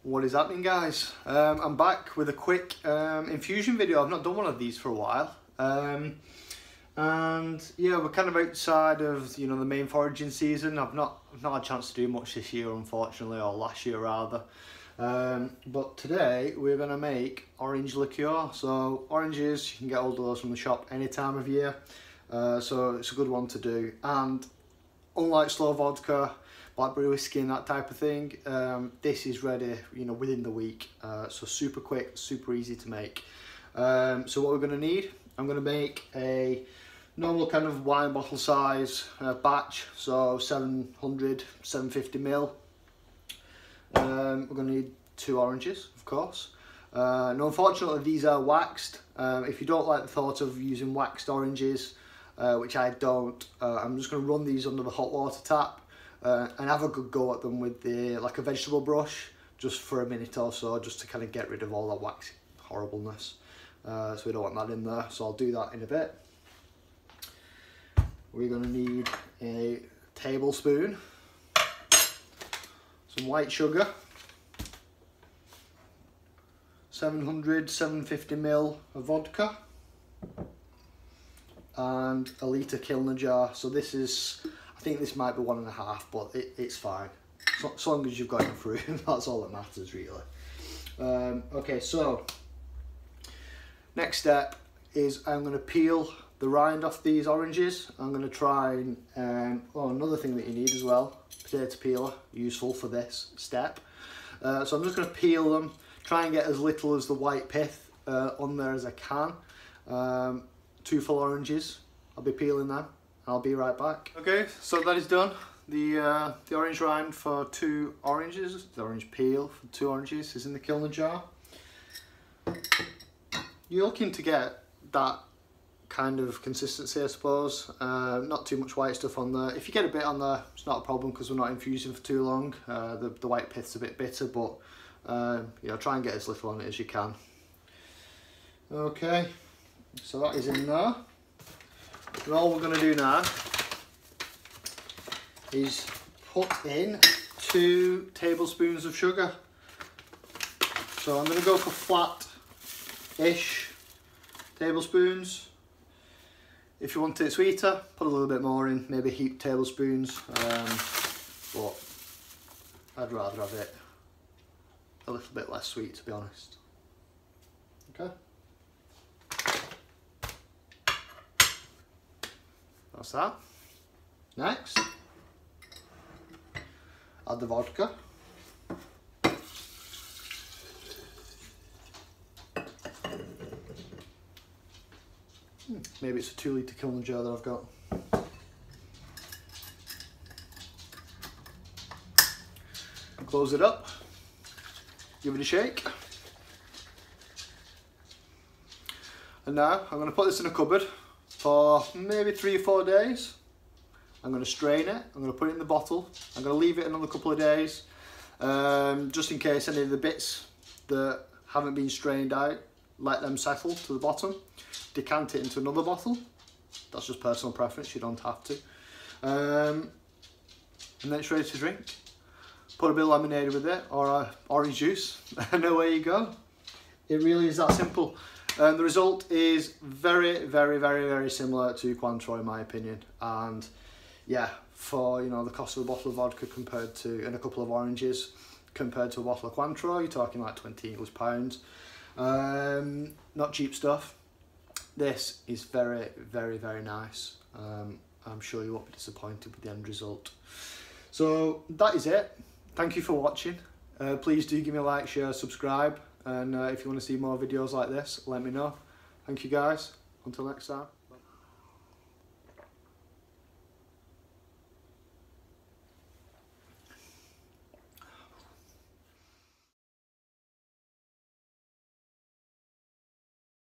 What is happening, guys? I'm back with a quick infusion video. I've not done one of these for a while, and yeah, we're kind of outside of the main foraging season. I've not had a chance to do much this year, unfortunately, or last year rather. But today we're gonna make orange liqueur. So oranges, you can get hold of those from the shop any time of year. So it's a good one to do. And unlike slow vodka, blackberry whiskey and that type of thing, this is ready within the week, so super quick, super easy to make. So what we're going to need, I'm going to make a normal kind of wine bottle size batch, so 700 750 ml. We're going to need 2 oranges, of course. Now unfortunately these are waxed. If you don't like the thought of using waxed oranges, which I don't, I'm just going to run these under the hot water tap and have a good go at them with like a vegetable brush, just for a minute or so, just to kind of get rid of all that waxy horribleness. So we don't want that in there, so I'll do that in a bit. We're going to need a tablespoon, some white sugar, 700 750 ml of vodka, and a litre Kilner jar. So this is, I think this might be 1.5, but it's fine. So, as long as you've got enough room, that's all that matters really. Okay, so next step is I'm going to peel the rind off these oranges. I'm going to try and, another thing that you need as well, potato peeler, useful for this step. So I'm just going to peel them, try and get as little as the white pith on there as I can. 2 full oranges, I'll be peeling them. I'll be right back. Okay, so that is done. The orange rind for 2 oranges, the orange peel for 2 oranges is in the Kilner jar. You're looking to get that kind of consistency, I suppose. Not too much white stuff on there. If you get a bit on there, it's not a problem because we're not infusing for too long. The white pith's a bit bitter, but try and get as little on it as you can. Okay, so that is in there. And all we're going to do now is put in 2 tablespoons of sugar. So I'm going to go for flat-ish tablespoons. If you want it sweeter, put a little bit more in, maybe heaped tablespoons, but I'd rather have it a little bit less sweet, to be honest. Okay. That's that. Next, add the vodka. Maybe it's a 2 litre Kilner jar that I've got. Close it up, give it a shake. And now I'm going to put this in a cupboard for maybe 3 or 4 days. I'm going to strain it, I'm going to put it in the bottle, I'm going to leave it another couple of days, just in case any of the bits that haven't been strained out, let them settle to the bottom. Decant it into another bottle, that's just personal preference, you don't have to. And then it's ready to drink. Put a bit of lemonade with it, or orange juice, and away you go. It really is that simple. And the result is very, very, very, very similar to Cointreau in my opinion. And yeah, for the cost of a bottle of vodka compared to, and a couple of oranges compared to a bottle of Cointreau, you're talking like 20 English pounds. Not cheap stuff. This is very, very, very nice. I'm sure you won't be disappointed with the end result. So that is it. Thank you for watching. Please do give me a like, share, subscribe. And if you want to see more videos like this, let me know. Thank you guys. Until next time.